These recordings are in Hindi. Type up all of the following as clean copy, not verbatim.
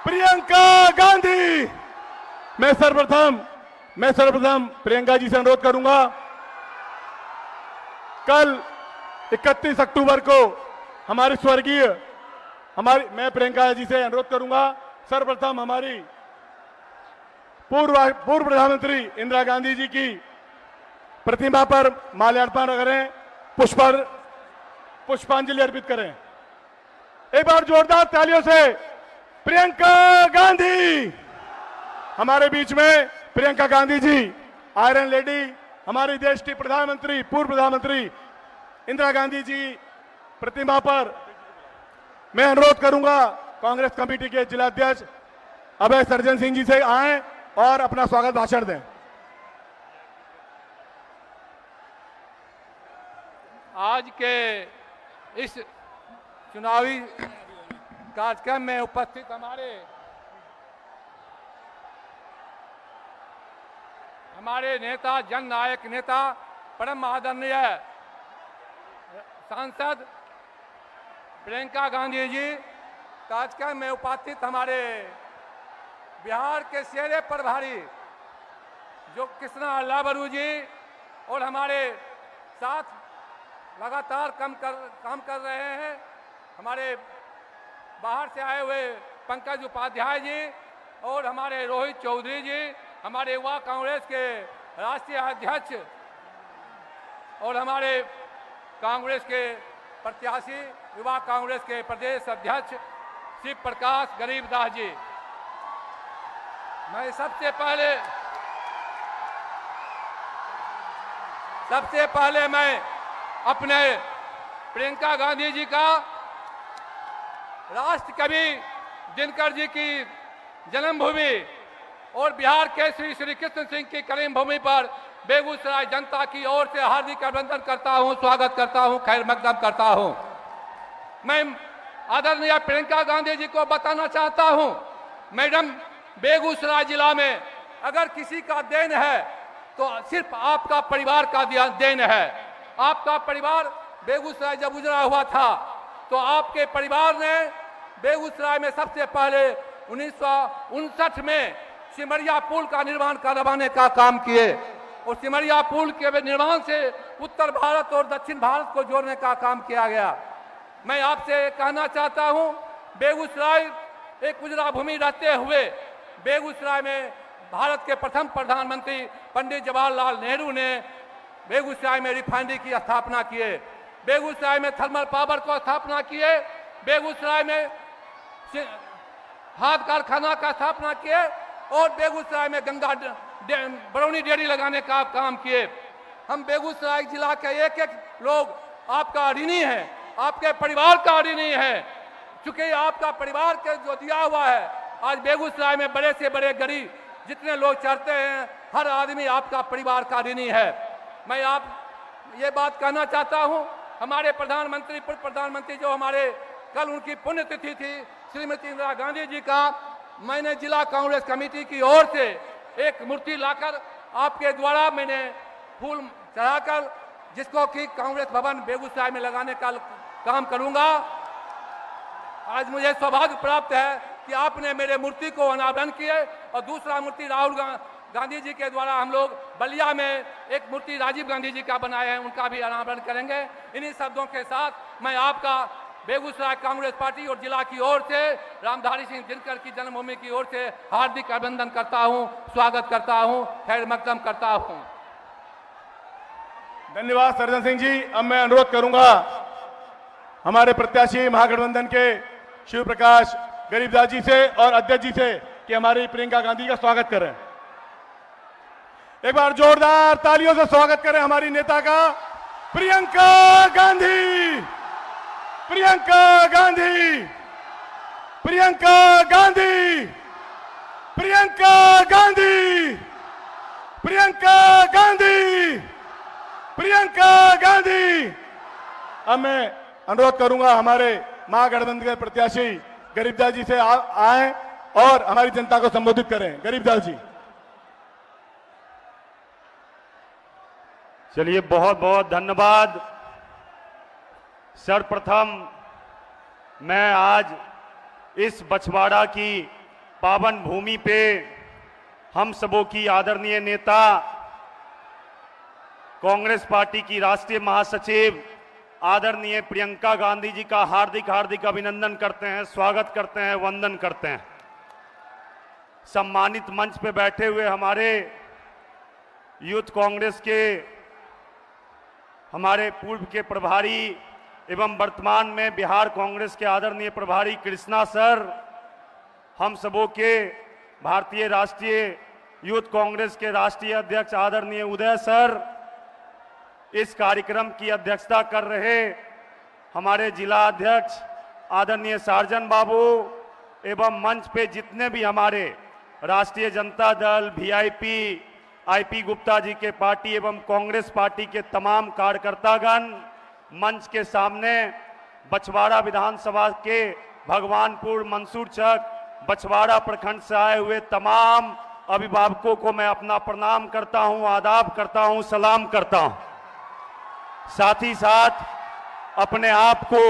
प्रियंका गांधी। मैं सर्वप्रथम प्रियंका जी से अनुरोध करूंगा, कल 31 अक्टूबर को मैं प्रियंका जी से अनुरोध करूंगा, सर्वप्रथम हमारी पूर्व प्रधानमंत्री इंदिरा गांधी जी की प्रतिमा पर माल्यार्पण करें, पुष्पांजलि अर्पित करें। एक बार जोरदार तालियों से प्रियंका गांधी। हमारे बीच में प्रियंका गांधी जी, आयरन लेडी, हमारी देश की पूर्व प्रधानमंत्री इंदिरा गांधी जी प्रतिमा पर मैं अनुरोध करूंगा कांग्रेस कमेटी के जिला अध्यक्ष अभय सर्जन सिंह जी से आएं और अपना स्वागत भाषण दें। आज के इस चुनावी कार्यक्रम में उपस्थित हमारे नेता, जननायक नेता, परम आदरणीय सांसद प्रियंका गांधी जी, कार्यक्रम में उपस्थित हमारे बिहार के शेरे प्रभारी जो कृष्णा लाबरू जी और हमारे साथ लगातार काम कर रहे हैं, हमारे बाहर से आए हुए पंकज उपाध्याय जी और हमारे रोहित चौधरी जी, हमारे युवा कांग्रेस के राष्ट्रीय अध्यक्ष और हमारे कांग्रेस के प्रत्याशी युवा कांग्रेस के प्रदेश अध्यक्ष शिव प्रकाश गरीबदास जी। मैं सबसे पहले मैं अपने प्रियंका गांधी जी का राष्ट्र कवि दिनकर जी की जन्मभूमि और बिहार के श्री श्री कृष्ण सिंह की करीम भूमि पर बेगूसराय जनता की ओर से हार्दिक अभिनंदन करता हूं, स्वागत करता हूं, खैर मकदम करता हूं। मैं आदरणीय प्रियंका गांधी जी को बताना चाहता हूं, मैडम, बेगूसराय जिला में अगर किसी का देन है तो सिर्फ आपका परिवार का देन है। आपका परिवार बेगूसराय जब उजड़ा हुआ था तो आपके परिवार ने बेगूसराय में सबसे पहले 1959 में सिमरिया पुल का निर्माण करवाने का काम किए और सिमरिया पुल के निर्माण से उत्तर भारत और दक्षिण भारत को जोड़ने का काम किया गया। मैं आपसे कहना चाहता हूं, बेगूसराय एक उजड़ा भूमि रहते हुए बेगूसराय में भारत के प्रथम प्रधानमंत्री पंडित जवाहरलाल नेहरू ने बेगूसराय में रिफाइनरी की स्थापना किए, बेगूसराय में थर्मल पावर को स्थापना किए, बेगूसराय में खाद कारखाना का स्थापना किए और बेगूसराय में गंगा बरौनी डेयरी लगाने का काम किए। हम बेगूसराय जिला के एक एक लोग आपका ऋणी हैं, आपके परिवार का ऋणी है, चूंकि आपका परिवार के जो दिया हुआ है, आज बेगूसराय में बड़े से बड़े गरीब जितने लोग चढ़ते हैं, हर आदमी आपका परिवार का ऋणी है। मैं आप ये बात कहना चाहता हूं, हमारे प्रधानमंत्री, पूर्व प्रधानमंत्री जो हमारे कल उनकी पुण्यतिथि थी, श्रीमती इंदिरा गांधी जी का, मैंने जिला कांग्रेस कमेटी की ओर से एक मूर्ति लाकर आपके द्वारा मैंने फूल चढ़ाकर जिसको कि कांग्रेस भवन बेगूसराय में लगाने का काम करूंगा। आज मुझे सौभाग्य प्राप्त है कि आपने मेरे मूर्ति को अनावरण किए और दूसरा मूर्ति राहुल गांधी जी के द्वारा हम लोग बलिया में एक मूर्ति राजीव गांधी जी का बनाए हैं, उनका भी अनावरण करेंगे। इन्हीं शब्दों के साथ मैं आपका बेगूसराय कांग्रेस पार्टी और जिला की ओर से रामधारी सिंह दिनकर की जन्मभूमि की ओर से हार्दिक अभिनंदन करता हूं, स्वागत करता हूं, खैर मकदम करता हूं। धन्यवाद सर्जन सिंह जी। अब मैं अनुरोध करूंगा हमारे प्रत्याशी महागठबंधन के शिव प्रकाश गरीबदास जी से और अध्यक्ष जी से कि हमारी प्रियंका गांधी का स्वागत करें। एक बार जोरदार तालियों से स्वागत करें हमारी नेता का, प्रियंका गांधी, प्रियंका गांधी, प्रियंका गांधी, प्रियंका गांधी, प्रियंका गांधी, प्रियंका गांधी। अब मैं अनुरोध करूंगा हमारे महागठबंधन के प्रत्याशी गरीबदास जी से आए और हमारी जनता को संबोधित करें। गरीबदास जी। चलिए, बहुत बहुत धन्यवाद। सर्वप्रथम मैं आज इस बछवाड़ा की पावन भूमि पे हम सबों की आदरणीय नेता, कांग्रेस पार्टी की राष्ट्रीय महासचिव आदरणीय प्रियंका गांधी जी का हार्दिक हार्दिक अभिनंदन करते हैं, स्वागत करते हैं, वंदन करते हैं। सम्मानित मंच पे बैठे हुए हमारे यूथ कांग्रेस के हमारे पूर्व के प्रभारी एवं वर्तमान में बिहार कांग्रेस के आदरणीय प्रभारी कृष्णा सर, हम सबों के भारतीय राष्ट्रीय यूथ कांग्रेस के राष्ट्रीय अध्यक्ष आदरणीय उदय सर, इस कार्यक्रम की अध्यक्षता कर रहे हमारे जिला अध्यक्ष आदरणीय सार्जन बाबू एवं मंच पे जितने भी हमारे राष्ट्रीय जनता दल, वीआईपी, आईपी गुप्ता जी के पार्टी एवं कांग्रेस पार्टी के तमाम कार्यकर्तागण, मंच के सामने बछवाड़ा विधानसभा के भगवानपुर, मंसूर चक, बछवाड़ा प्रखंड से आए हुए तमाम अभिभावकों को मैं अपना प्रणाम करता हूं, आदाब करता हूं, सलाम करता हूं। साथ ही साथ अपने आप को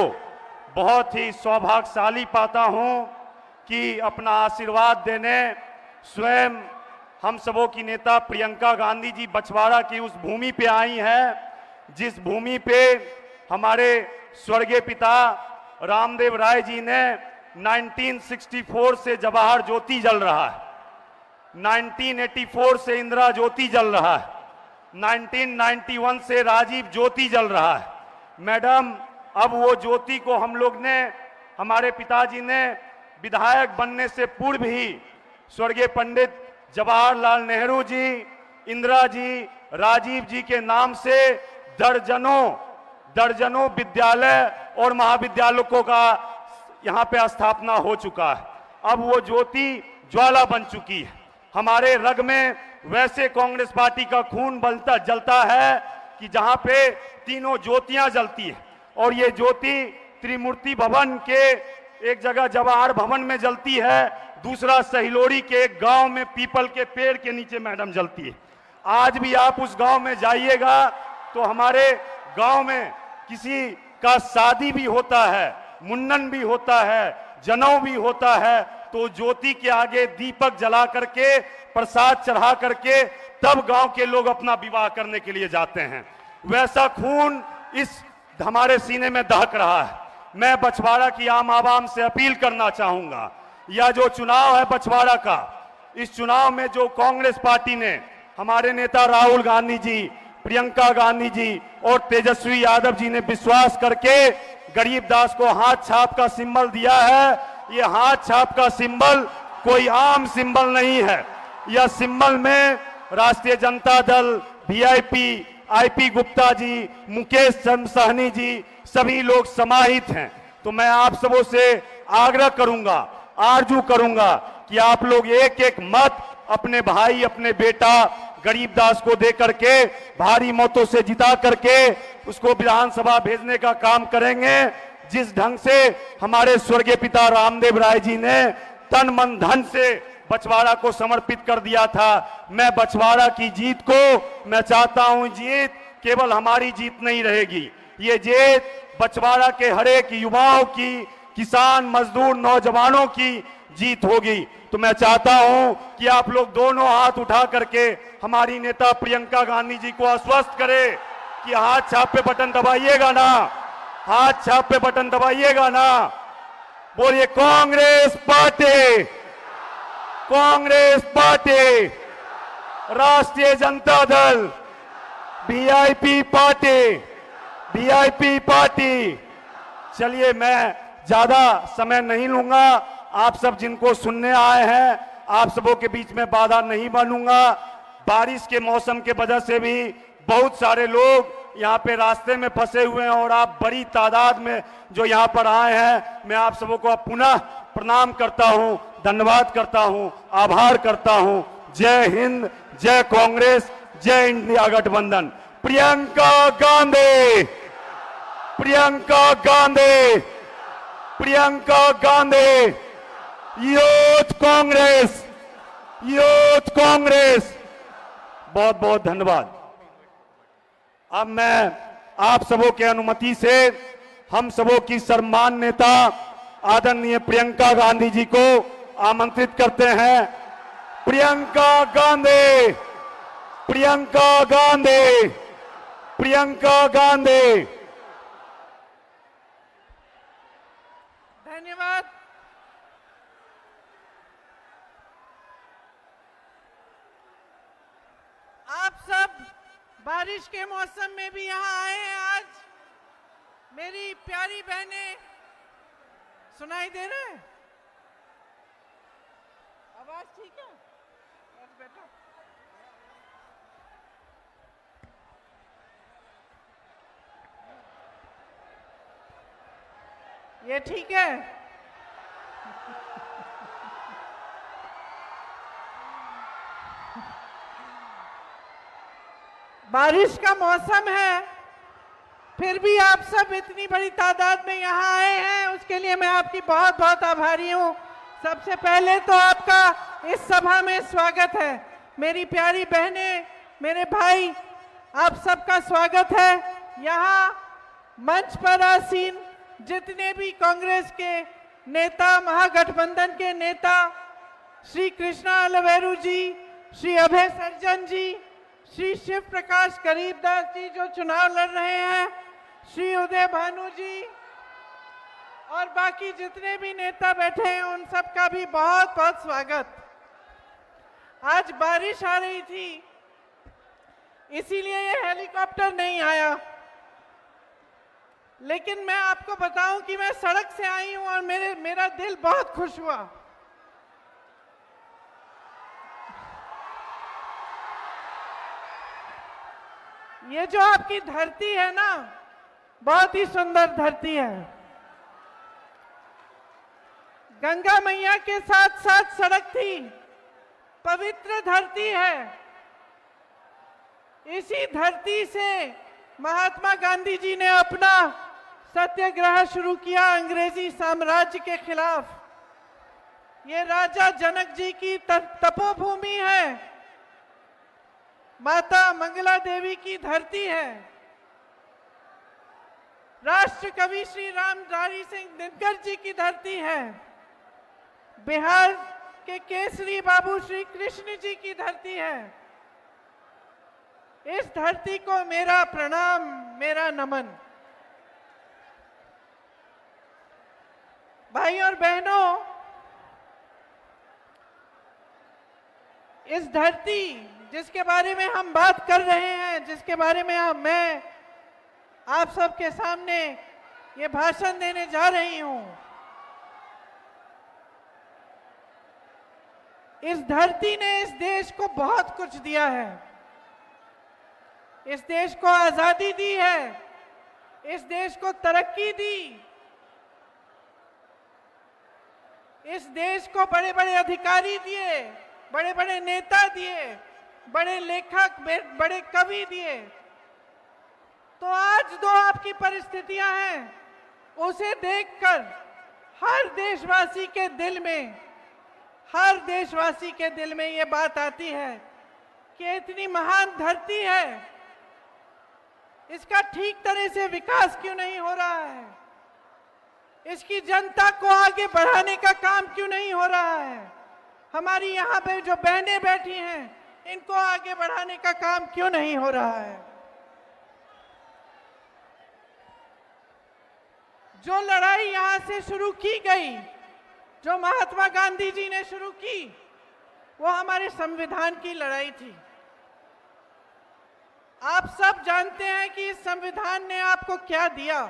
बहुत ही सौभाग्यशाली पाता हूं कि अपना आशीर्वाद देने स्वयं हम सबों की नेता प्रियंका गांधी जी बछवाड़ा की उस भूमि पे आई हैं, जिस भूमि पे हमारे स्वर्गीय पिता रामदेव राय जी ने 1964 से जवाहर ज्योति जल रहा है, 1984 से इंदिरा ज्योति जल रहा है, 1991 से राजीव ज्योति जल रहा है। मैडम, अब वो ज्योति को हम लोग ने, हमारे पिताजी ने विधायक बनने से पूर्व ही स्वर्गीय पंडित जवाहरलाल नेहरू जी, इंदिरा जी, राजीव जी के नाम से दर्जनों विद्यालय और महाविद्यालयों का यहाँ पे स्थापना हो चुका है। अब वो ज्योति ज्वाला बन चुकी है। हमारे रग में वैसे कांग्रेस पार्टी का खून जलता है कि जहां पे तीनों ज्योतियां जलती है, और ये ज्योति त्रिमूर्ति भवन के एक जगह जवाहर भवन में जलती है, दूसरा सहिलोड़ी के एक गांव में पीपल के पेड़ के नीचे मैडम जलती है। आज भी आप उस गांव में जाइएगा तो हमारे गांव में किसी का शादी भी होता है, मुंडन भी होता है, जनेऊ भी होता है, तो ज्योति के आगे दीपक जला करके, प्रसाद चढ़ा करके तब गांव के लोग अपना विवाह करने के लिए जाते हैं। वैसा खून इस हमारे सीने में दहक रहा है। मैं बछवाड़ा की आम आवाम से अपील करना चाहूंगा, यह जो चुनाव है बछवाड़ा का, इस चुनाव में जो कांग्रेस पार्टी ने हमारे नेता राहुल गांधी जी, प्रियंका गांधी जी और तेजस्वी यादव जी ने विश्वास करके गरीबदास को हाथ छाप का सिंबल दिया है, ये हाथ छाप का सिंबल कोई आम सिंबल नहीं है। यह सिंबल में राष्ट्रीय जनता दल, वीआईपी, आईपी गुप्ता जी, मुकेश चंद्र सहनी जी, सभी लोग समाहित हैं। तो मैं आप सबों से आग्रह करूंगा, आरजू करूंगा कि आप लोग एक एक मत अपने भाई, अपने बेटा गरीबदास को दे करके भारी मतों से जिता करके उसको विधानसभा भेजने का काम करेंगे। जिस ढंग से हमारे स्वर्गीय पिता रामदेव राय जी ने तन मन धन से बछवाड़ा को समर्पित कर दिया था, मैं बछवाड़ा की जीत को मैं चाहता हूं, जीत केवल हमारी जीत नहीं रहेगी, ये जीत बछवाड़ा के हर एक युवाओं की, किसान, मजदूर, नौजवानों की जीत होगी। तो मैं चाहता हूं कि आप लोग दोनों हाथ उठा करके हमारी नेता प्रियंका गांधी जी को आश्वस्त करें कि हाथ छाप पे बटन दबाइएगा ना, हाथ छाप पे बटन दबाइएगा ना। बोलिए कांग्रेस पार्टी, कांग्रेस पार्टी, राष्ट्रीय Janata Dal, VIP party, VIP party. चलिए, मैं ज्यादा समय नहीं लूंगा, आप सब जिनको सुनने आए हैं आप सबों के बीच में बाधा नहीं बनूंगा। बारिश के मौसम के वजह से भी बहुत सारे लोग यहाँ पे रास्ते में फंसे हुए हैं और आप बड़ी तादाद में जो यहाँ पर आए हैं, मैं आप सबों को पुनः प्रणाम करता हूँ, धन्यवाद करता हूँ, आभार करता हूँ। जय हिंद, जय कांग्रेस, जय इंडिया गठबंधन। Priyanka Gandhi, Priyanka Gandhi, Priyanka Gandhi, youth Congress, youth Congress. बहुत बहुत धन्यवाद। अब मैं आप सबों के अनुमति से हम सबों की सम्मान नेता आदरणीय प्रियंका गांधी जी को आमंत्रित करते हैं प्रियंका गांधी, प्रियंका गांधी, प्रियंका गांधी। धन्यवाद। आप सब बारिश के मौसम में भी यहाँ आए हैं आज। मेरी प्यारी बहनें, सुनाई दे रहे हैं? आवाज ठीक है? बस बेटा। ये ठीक है? बारिश का मौसम है, फिर भी आप सब इतनी बड़ी तादाद में यहाँ आए हैं, उसके लिए मैं आपकी बहुत बहुत आभारी हूँ। सबसे पहले तो आपका इस सभा में स्वागत है। मेरी प्यारी बहनें, मेरे भाई, आप सबका स्वागत है। यहाँ मंच पर आसीन जितने भी कांग्रेस के नेता, महागठबंधन के नेता, श्री कृष्णा अलवेरू जी, श्री अभय सर्जन जी, श्री शिव प्रकाश गरीबदास जी जो चुनाव लड़ रहे हैं, श्री उदय भानु जी और बाकी जितने भी नेता बैठे हैं, उन सब का भी बहुत बहुत स्वागत। आज बारिश आ रही थी, इसीलिए ये हेलीकॉप्टर नहीं आया, लेकिन मैं आपको बताऊं कि मैं सड़क से आई हूं और मेरा दिल बहुत खुश हुआ। ये जो आपकी धरती है ना, बहुत ही सुंदर धरती है। गंगा मैया के साथ साथ सड़क थी, पवित्र धरती है। इसी धरती से महात्मा गांधी जी ने अपना सत्याग्रह शुरू किया अंग्रेजी साम्राज्य के खिलाफ। ये राजा जनक जी की तपोभूमि है, माता मंगला देवी की धरती है। राष्ट्र कवि श्री रामधारी सिंह दिनकर जी की धरती है। बिहार के केसरी बाबू श्री कृष्ण जी की धरती है। इस धरती को मेरा प्रणाम, मेरा नमन। भाई और बहनों, इस धरती जिसके बारे में हम बात कर रहे हैं, जिसके बारे में मैं आप सबके सामने ये भाषण देने जा रही हूं, इस धरती ने इस देश को बहुत कुछ दिया है। इस देश को आजादी दी है, इस देश को तरक्की दी, इस देश को बड़े बड़े अधिकारी दिए, बड़े बड़े नेता दिए, बड़े लेखक, बड़े कवि दिए। तो आज जो आपकी परिस्थितियां हैं, उसे देखकर हर देशवासी के दिल में ये बात आती है कि इतनी महान धरती है, इसका ठीक तरह से विकास क्यों नहीं हो रहा है? इसकी जनता को आगे बढ़ाने का काम क्यों नहीं हो रहा है? हमारी यहाँ पे जो बहनें बैठी हैं, इनको आगे बढ़ाने का काम क्यों नहीं हो रहा है? जो लड़ाई यहाँ से शुरू की गई, जो महात्मा गांधी जी ने शुरू की, वो हमारे संविधान की लड़ाई थी। आप सब जानते हैं कि इस संविधान ने आपको क्या दिया।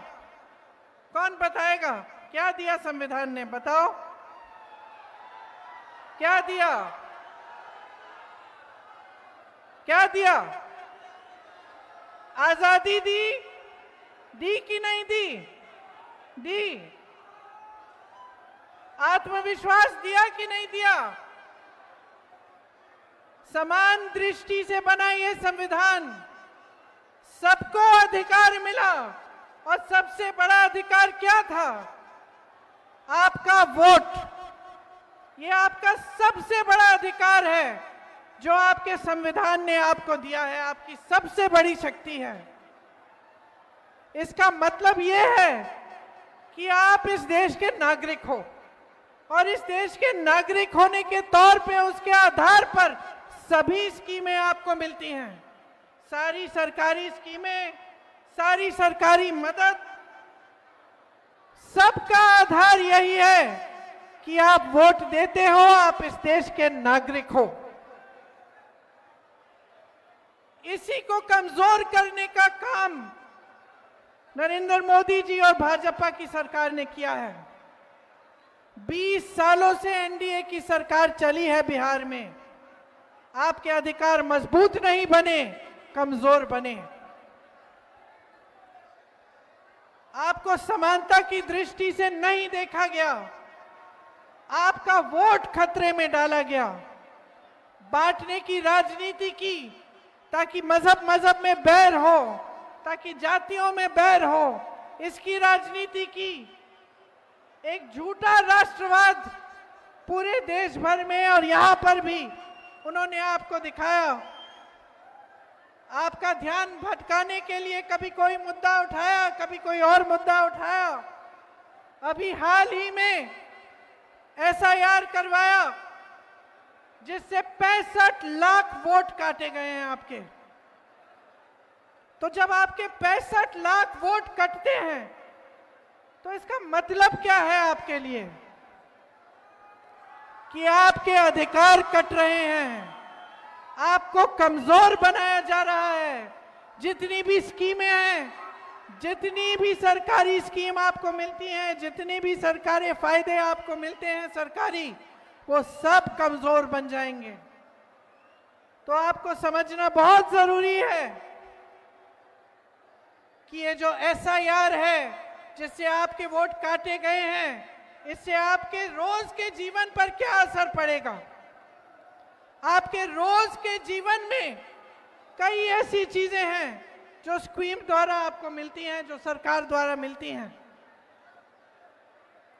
कौन बताएगा क्या दिया संविधान ने? बताओ क्या दिया? क्या दिया? आजादी दी कि नहीं दी? दी। आत्मविश्वास दिया कि नहीं दिया? समान दृष्टि से बना ये संविधान, सबको अधिकार मिला। और सबसे बड़ा अधिकार क्या था? आपका वोट। ये आपका सबसे बड़ा अधिकार है जो आपके संविधान ने आपको दिया है, आपकी सबसे बड़ी शक्ति है। इसका मतलब ये है कि आप इस देश के नागरिक हो और इस देश के नागरिक होने के तौर पे उसके आधार पर सभी स्कीमें आपको मिलती हैं। सारी सरकारी स्कीमें, सारी सरकारी मदद, सबका आधार यही है कि आप वोट देते हो, आप इस देश के नागरिक हो। इसी को कमजोर करने का काम नरेंद्र मोदी जी और भाजपा की सरकार ने किया है। 20 सालों से एनडीए की सरकार चली है बिहार में। आपके अधिकार मजबूत नहीं बने, कमजोर बने। आपको समानता की दृष्टि से नहीं देखा गया, आपका वोट खतरे में डाला गया। बांटने की राजनीति की, ताकि मजहब में बैर हो, ताकि जातियों में बैर हो, इसकी राजनीति की। एक झूठा राष्ट्रवाद पूरे देश भर में और यहां पर भी उन्होंने आपको दिखाया। आपका ध्यान भटकाने के लिए कभी कोई मुद्दा उठाया, कभी कोई और मुद्दा उठाया। अभी हाल ही में एसआईआर करवाया जिससे 65 लाख वोट काटे गए हैं आपके। तो जब आपके 65 लाख वोट कटते हैं तो इसका मतलब क्या है आपके लिए? कि आपके अधिकार कट रहे हैं, आपको कमजोर बनाया जा रहा है। जितनी भी स्कीमें हैं, जितनी भी सरकारी स्कीम आपको मिलती हैं, जितनी भी सरकारी फायदे आपको मिलते हैं सरकारी, वो सब कमजोर बन जाएंगे। तो आपको समझना बहुत जरूरी है कि ये जो एसआईआर है जिससे आपके वोट काटे गए हैं, इससे आपके रोज के जीवन पर क्या असर पड़ेगा। आपके रोज के जीवन में कई ऐसी चीजें हैं जो स्कीम द्वारा आपको मिलती हैं, जो सरकार द्वारा मिलती हैं,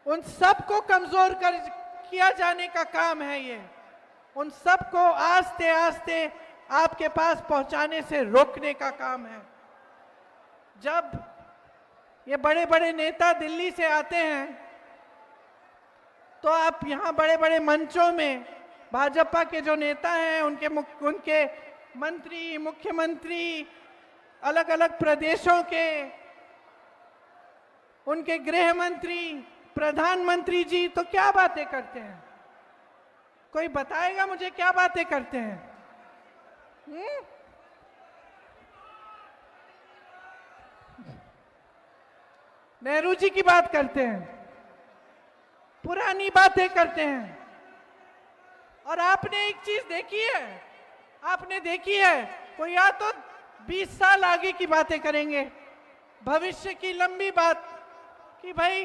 उन सब को कमजोर किया जाने का काम है ये। उन सब को आस्ते आस्ते आपके पास पहुंचाने से रोकने का काम है। जब ये बड़े बड़े नेता दिल्ली से आते हैं तो आप यहाँ बड़े बड़े मंचों में भाजपा के जो नेता हैं, उनके मंत्री, मुख्यमंत्री, अलग अलग प्रदेशों के, उनके गृह मंत्री, प्रधानमंत्री जी तो क्या बातें करते हैं? कोई बताएगा मुझे क्या बातें करते हैं? नेहरू जी की बात करते हैं, पुरानी बातें करते हैं। और आपने एक चीज देखी है, आपने देखी है, वो या तो 20 साल आगे की बातें करेंगे, भविष्य की लंबी बात कि भाई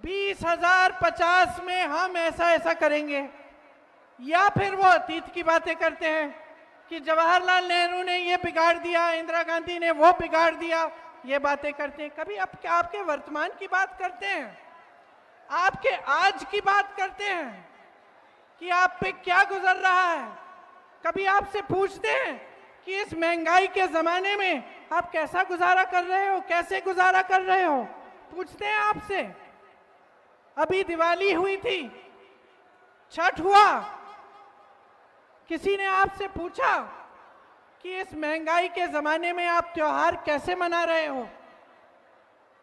2050 में हम ऐसा ऐसा करेंगे, या फिर वो अतीत की बातें करते हैं कि जवाहरलाल नेहरू ने ये बिगाड़ दिया, इंदिरा गांधी ने वो बिगाड़ दिया, ये बातें करते हैं। कभी आपके वर्तमान की बात करते हैं, आपके आज की बात करते हैं कि आप पे क्या गुजर रहा है। कभी आपसे पूछते हैं कि इस महंगाई के जमाने में आप कैसा गुजारा कर रहे हो, कैसे गुजारा कर रहे हो, पूछते हैं आपसे। अभी दिवाली हुई थी, छठ हुआ, किसी ने आपसे पूछा कि इस महंगाई के जमाने में आप त्योहार कैसे मना रहे हो,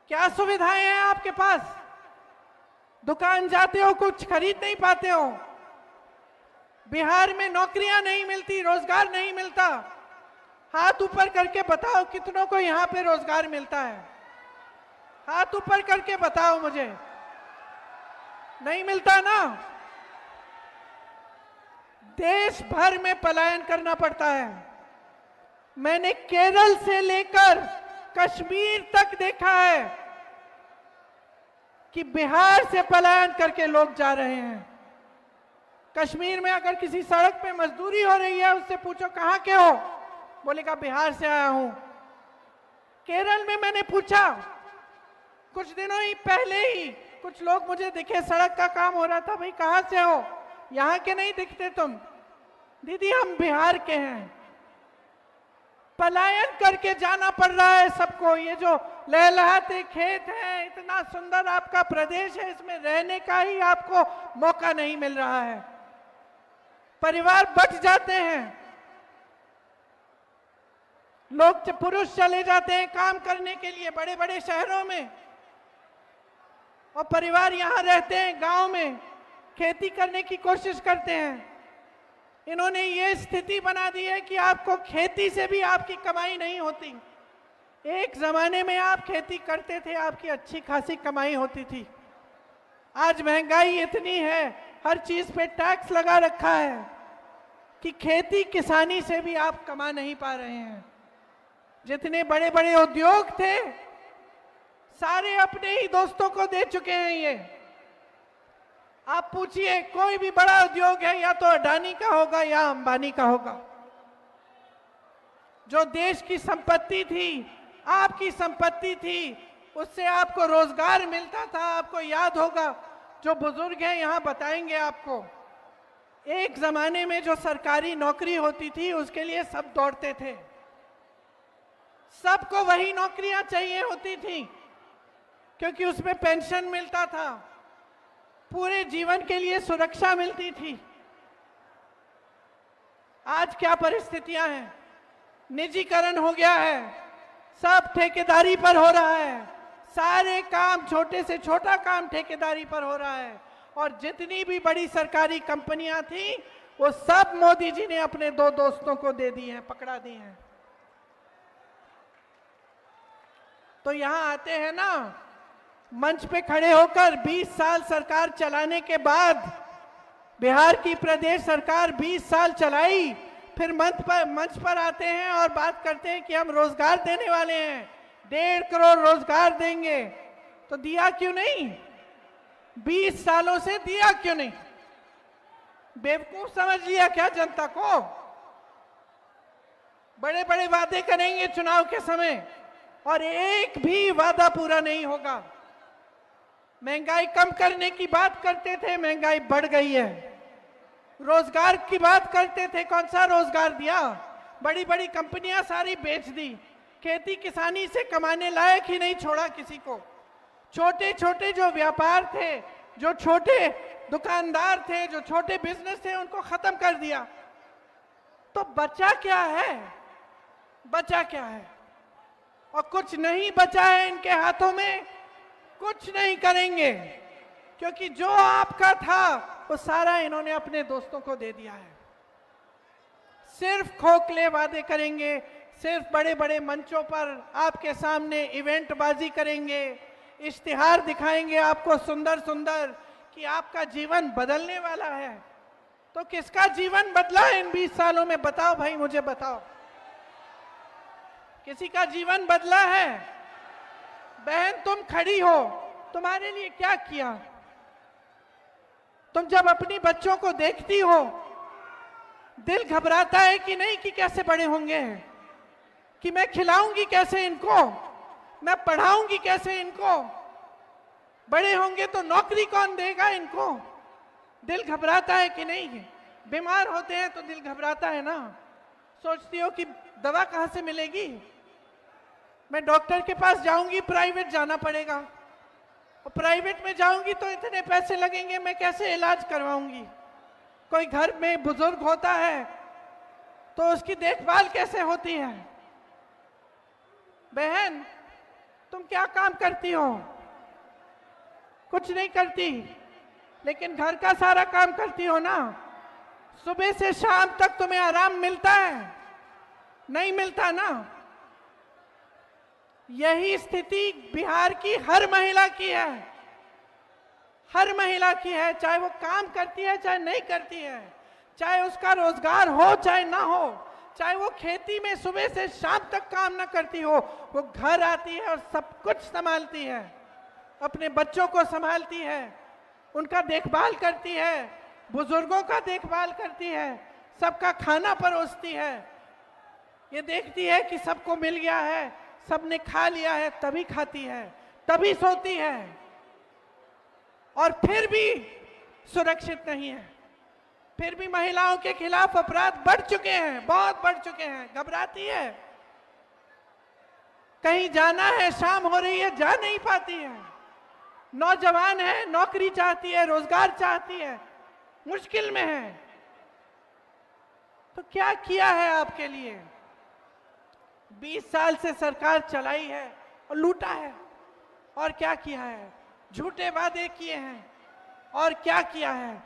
क्या सुविधाएं हैं आपके पास? दुकान जाते हो, कुछ खरीद नहीं पाते हो। बिहार में नौकरियां नहीं मिलती, रोजगार नहीं मिलता। हाथ ऊपर करके बताओ कितनों को यहां पे रोजगार मिलता है? हाथ ऊपर करके बताओ मुझे। नहीं मिलता ना? देश भर में पलायन करना पड़ता है। मैंने केरल से लेकर कश्मीर तक देखा है कि बिहार से पलायन करके लोग जा रहे हैं। कश्मीर में अगर किसी सड़क पे मजदूरी हो रही है, उससे पूछो कहां के हो, बोलेगा बिहार से आया हूं। केरल में मैंने पूछा, कुछ दिनों ही पहले ही कुछ लोग मुझे दिखे, सड़क का काम हो रहा था, भाई कहां से हो? यहां के नहीं दिखते तुम। दीदी हम बिहार के हैं। पलायन करके जाना पड़ रहा है सबको। ये जो लहलहाते खेत हैं, इतना सुंदर आपका प्रदेश है, इसमें रहने का ही आपको मौका नहीं मिल रहा है। परिवार बट जाते हैं, लोग पुरुष चले जाते हैं काम करने के लिए बड़े बड़े शहरों में, और परिवार यहां रहते हैं गांव में, खेती करने की कोशिश करते हैं। इन्होंने ये स्थिति बना दी है कि आपको खेती से भी आपकी कमाई नहीं होती। एक जमाने में आप खेती करते थे, आपकी अच्छी खासी कमाई होती थी। आज महंगाई इतनी है, हर चीज पे टैक्स लगा रखा है कि खेती किसानी से भी आप कमा नहीं पा रहे हैं। जितने बड़े बड़े उद्योग थे सारे अपने ही दोस्तों को दे चुके हैं। ये आप पूछिए, कोई भी बड़ा उद्योग है या तो अडानी का होगा या अंबानी का होगा। जो देश की संपत्ति थी, आपकी संपत्ति थी, उससे आपको रोजगार मिलता था। आपको याद होगा, जो बुजुर्ग हैं यहां बताएंगे आपको, एक जमाने में जो सरकारी नौकरी होती थी उसके लिए सब दौड़ते थे। सबको वही नौकरियां चाहिए होती थी क्योंकि उसमें पेंशन मिलता था, पूरे जीवन के लिए सुरक्षा मिलती थी। आज क्या परिस्थितियां हैं? निजीकरण हो गया है, सब ठेकेदारी पर हो रहा है, सारे काम, छोटे से छोटा काम ठेकेदारी पर हो रहा है। और जितनी भी बड़ी सरकारी कंपनियां थी वो सब मोदी जी ने अपने दो दोस्तों को दे दी हैं, पकड़ा दी हैं। तो यहां आते हैं ना, मंच पे खड़े होकर 20 साल सरकार चलाने के बाद, बिहार की प्रदेश सरकार 20 साल चलाई, फिर मंच पर आते हैं और बात करते हैं कि हम रोजगार देने वाले हैं, 1.5 करोड़ रोजगार देंगे। तो दिया क्यों नहीं? 20 सालों से दिया क्यों नहीं? बेवकूफ समझ लिया क्या जनता को? बड़े बड़े वादे करेंगे चुनाव के समय और एक भी वादा पूरा नहीं होगा। महंगाई कम करने की बात करते थे, महंगाई बढ़ गई है। रोजगार की बात करते थे, कौन सा रोजगार दिया? बड़ी बड़ी कंपनियां सारी बेच दी, खेती किसानी से कमाने लायक ही नहीं छोड़ा किसी को। छोटे छोटे जो व्यापार थे, जो छोटे दुकानदार थे, जो छोटे बिजनेस थे, उनको खत्म कर दिया। तो बचा क्या है? बचा क्या है? और कुछ नहीं बचा है इनके हाथों में, कुछ नहीं करेंगे, क्योंकि जो आपका था वो सारा इन्होंने अपने दोस्तों को दे दिया है। सिर्फ खोखले वादे करेंगे, सिर्फ बड़े बड़े मंचों पर आपके सामने इवेंट बाजी करेंगे, इश्तिहार दिखाएंगे आपको सुंदर सुंदर कि आपका जीवन बदलने वाला है। तो किसका जीवन बदला है इन 20 सालों में? बताओ भाई, मुझे बताओ, किसी का जीवन बदला है? बहन तुम खड़ी हो, तुम्हारे लिए क्या किया? तुम जब अपनी बच्चों को देखती हो दिल घबराता है कि नहीं कि कैसे बड़े होंगे, कि मैं खिलाऊंगी कैसे इनको, मैं पढ़ाऊंगी कैसे इनको, बड़े होंगे तो नौकरी कौन देगा इनको? दिल घबराता है कि नहीं? बीमार होते हैं तो दिल घबराता है ना, सोचती हो कि दवा कहां से मिलेगी, मैं डॉक्टर के पास जाऊंगी, प्राइवेट जाना पड़ेगा, और प्राइवेट में जाऊंगी तो इतने पैसे लगेंगे, मैं कैसे इलाज करवाऊंगी? कोई घर में बुजुर्ग होता है तो उसकी देखभाल कैसे होती है? बहन तुम क्या काम करती हो? कुछ नहीं करती, लेकिन घर का सारा काम करती हो ना। सुबह से शाम तक तुम्हें आराम मिलता है? नहीं मिलता ना। यही स्थिति बिहार की हर महिला की है, हर महिला की है, चाहे वो काम करती है चाहे नहीं करती है, चाहे उसका रोजगार हो चाहे ना हो, चाहे वो खेती में सुबह से शाम तक काम ना करती हो, वो घर आती है और सब कुछ संभालती है, अपने बच्चों को संभालती है, उनका देखभाल करती है, बुजुर्गों का देखभाल करती है, सबका खाना परोसती है, ये देखती है कि सबको मिल गया है, सबने खा लिया है, तभी खाती है, तभी सोती है, और फिर भी सुरक्षित नहीं है। फिर भी महिलाओं के खिलाफ अपराध बढ़ चुके हैं, बहुत बढ़ चुके हैं, घबराती है, कहीं जाना है, शाम हो रही है, जा नहीं पाती है, नौजवान है, नौकरी चाहती है, रोजगार चाहती है, मुश्किल में है, तो क्या किया है आपके लिए? 20 साल से सरकार चलाई है और लूटा है। और क्या किया है? झूठे वादे किए हैं और क्या किया है?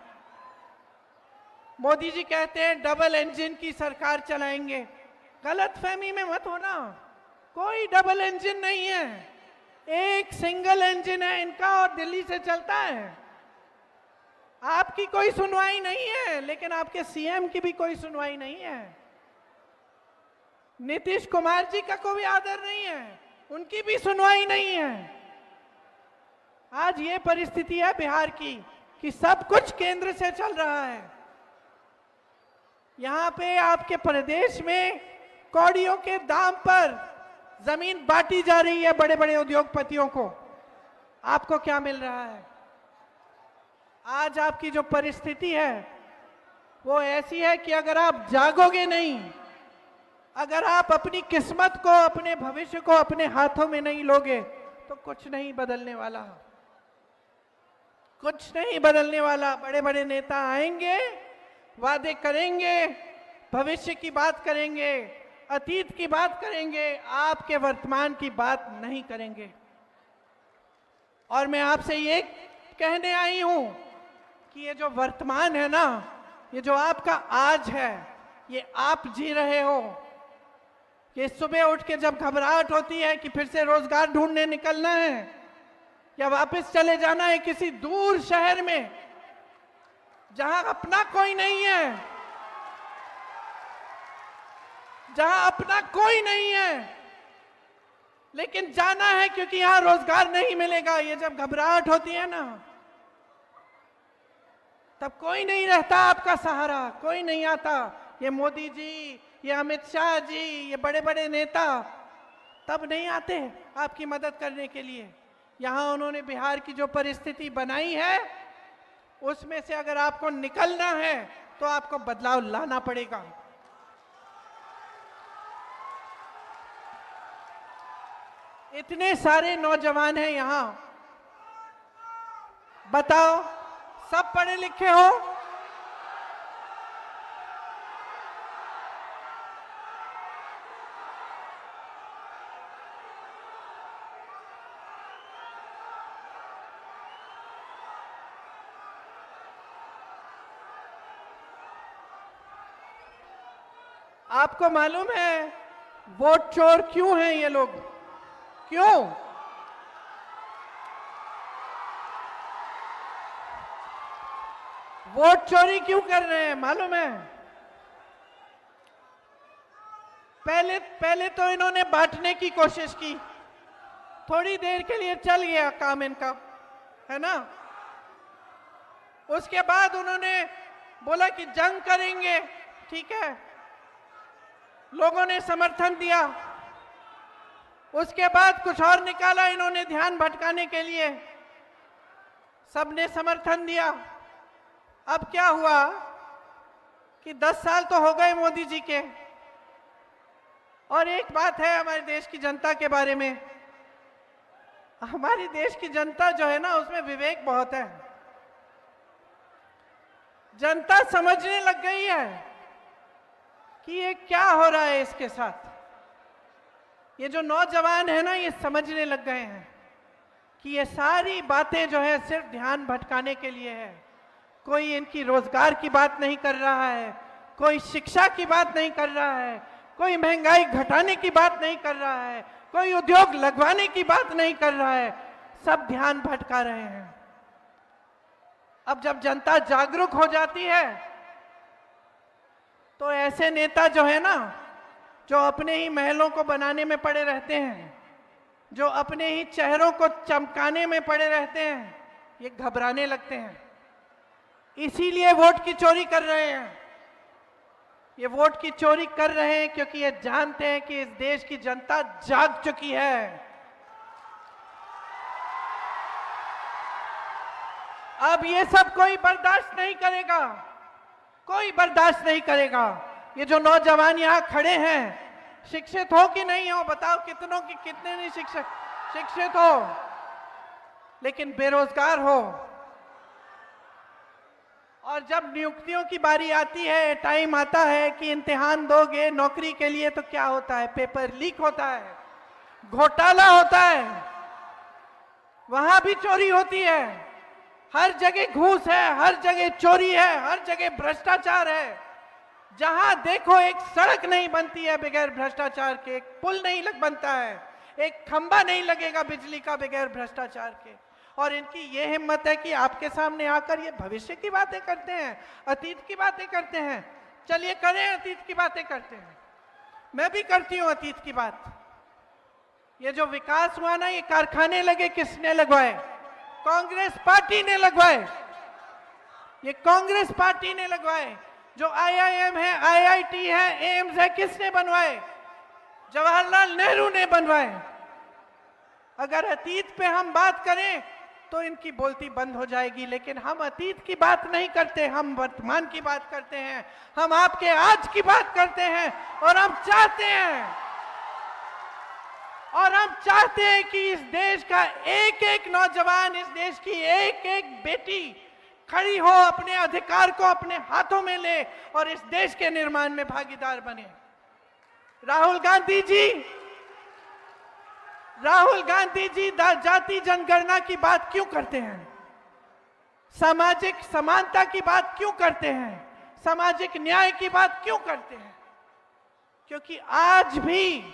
मोदी जी कहते हैं डबल इंजन की सरकार चलाएंगे। गलतफहमी में मत होना, कोई डबल इंजन नहीं है, एक सिंगल इंजन है इनका और दिल्ली से चलता है। आपकी कोई सुनवाई नहीं है, लेकिन आपके सीएम की भी कोई सुनवाई नहीं है। नीतीश कुमार जी का कोई आदर नहीं है, उनकी भी सुनवाई नहीं है। आज ये परिस्थिति है बिहार की कि सब कुछ केंद्र से चल रहा है। यहां पे आपके प्रदेश में कौड़ियों के दाम पर जमीन बांटी जा रही है बड़े बड़े उद्योगपतियों को। आपको क्या मिल रहा है? आज आपकी जो परिस्थिति है वो ऐसी है कि अगर आप जागोगे नहीं, अगर आप अपनी किस्मत को, अपने भविष्य को अपने हाथों में नहीं लोगे, तो कुछ नहीं बदलने वाला, कुछ नहीं बदलने वाला। बड़े बड़े नेता आएंगे, वादे करेंगे, भविष्य की बात करेंगे, अतीत की बात करेंगे, आपके वर्तमान की बात नहीं करेंगे। और मैं आपसे ये कहने आई हूं कि ये जो वर्तमान है ना, ये जो आपका आज है, ये आप जी रहे हो। ये सुबह उठ के जब घबराहट होती है कि फिर से रोजगार ढूंढने निकलना है या वापस चले जाना है किसी दूर शहर में जहां अपना कोई नहीं है, जहां अपना कोई नहीं है, लेकिन जाना है क्योंकि यहां रोजगार नहीं मिलेगा। ये जब घबराहट होती है ना, तब कोई नहीं रहता आपका सहारा, कोई नहीं आता। ये मोदी जी, ये अमित शाह जी, ये बड़े बड़े नेता तब नहीं आते आपकी मदद करने के लिए। यहां उन्होंने बिहार की जो परिस्थिति बनाई है, उसमें से अगर आपको निकलना है तो आपको बदलाव लाना पड़ेगा। इतने सारे नौजवान हैं यहां, बताओ सब पढ़े लिखे हो? आपको मालूम है वोट चोर क्यों हैं ये लोग? क्यों? वोट चोरी क्यों कर रहे हैं मालूम है? पहले तो इन्होंने बांटने की कोशिश की, थोड़ी देर के लिए चल गया काम इनका, है ना। उसके बाद उन्होंने बोला कि जंग करेंगे, ठीक है, लोगों ने समर्थन दिया। उसके बाद कुछ और निकाला इन्होंने ध्यान भटकाने के लिए, सबने समर्थन दिया। अब क्या हुआ कि 10 साल तो हो गए मोदी जी के। और एक बात है हमारे देश की जनता के बारे में, हमारी देश की जनता जो है ना, उसमें विवेक बहुत है। जनता समझने लग गई है कि ये क्या हो रहा है इसके साथ। ये जो नौजवान है ना, ये समझने लग गए हैं कि ये सारी बातें जो है सिर्फ ध्यान भटकाने के लिए है। कोई इनकी रोजगार की बात नहीं कर रहा है, कोई शिक्षा की बात नहीं कर रहा है, कोई महंगाई घटाने की बात नहीं कर रहा है, कोई उद्योग लगवाने की बात नहीं कर रहा है, सब ध्यान भटका रहे हैं। अब जब जनता जागरूक हो जाती है तो ऐसे नेता जो है ना, जो अपने ही महलों को बनाने में पड़े रहते हैं, जो अपने ही चेहरों को चमकाने में पड़े रहते हैं, ये घबराने लगते हैं। इसीलिए वोट की चोरी कर रहे हैं। ये वोट की चोरी कर रहे हैं क्योंकि ये जानते हैं कि इस देश की जनता जाग चुकी है। अब ये सब कोई बर्दाश्त नहीं करेगा, कोई बर्दाश्त नहीं करेगा। ये जो नौजवान यहाँ खड़े हैं, शिक्षित हो कि नहीं हो, बताओ कितनों की, कितने नहीं शिक्षित हो। लेकिन बेरोजगार हो। और जब नियुक्तियों की बारी आती है, टाइम आता है कि इम्तिहान दोगे नौकरी के लिए, तो क्या होता है? पेपर लीक होता है, घोटाला होता है, वहां भी चोरी होती है। हर जगह घूस है, हर जगह चोरी है, हर जगह भ्रष्टाचार है। जहां देखो एक सड़क नहीं बनती है बगैर भ्रष्टाचार के, एक पुल नहीं बनता है, एक खंबा नहीं लगेगा बिजली का बगैर भ्रष्टाचार के। और इनकी ये हिम्मत है कि आपके सामने आकर ये भविष्य की बातें करते हैं, अतीत की बातें करते हैं। चलिए करें, अतीत की बातें करते हैं। मैं भी करती हूं अतीत की बात। ये जो विकास हुआ ना, ये कारखाने लगे, किसने लगवाए? कांग्रेस पार्टी ने लगवाए। ये कांग्रेस पार्टी ने लगवाए। जो IIM है, IIT है, एम्स है, किसने बनवाए? जवाहरलाल नेहरू ने बनवाए। अगर अतीत पे हम बात करें तो इनकी बोलती बंद हो जाएगी, लेकिन हम अतीत की बात नहीं करते, हम वर्तमान की बात करते हैं, हम आपके आज की बात करते हैं। और हम चाहते हैं कि इस देश का एक एक नौजवान, इस देश की एक एक बेटी खड़ी हो, अपने अधिकार को अपने हाथों में ले और इस देश के निर्माण में भागीदार बने। राहुल गांधी जी जाति जनगणना की बात क्यों करते हैं? सामाजिक समानता की बात क्यों करते हैं? सामाजिक न्याय की बात क्यों करते हैं? क्योंकि आज भी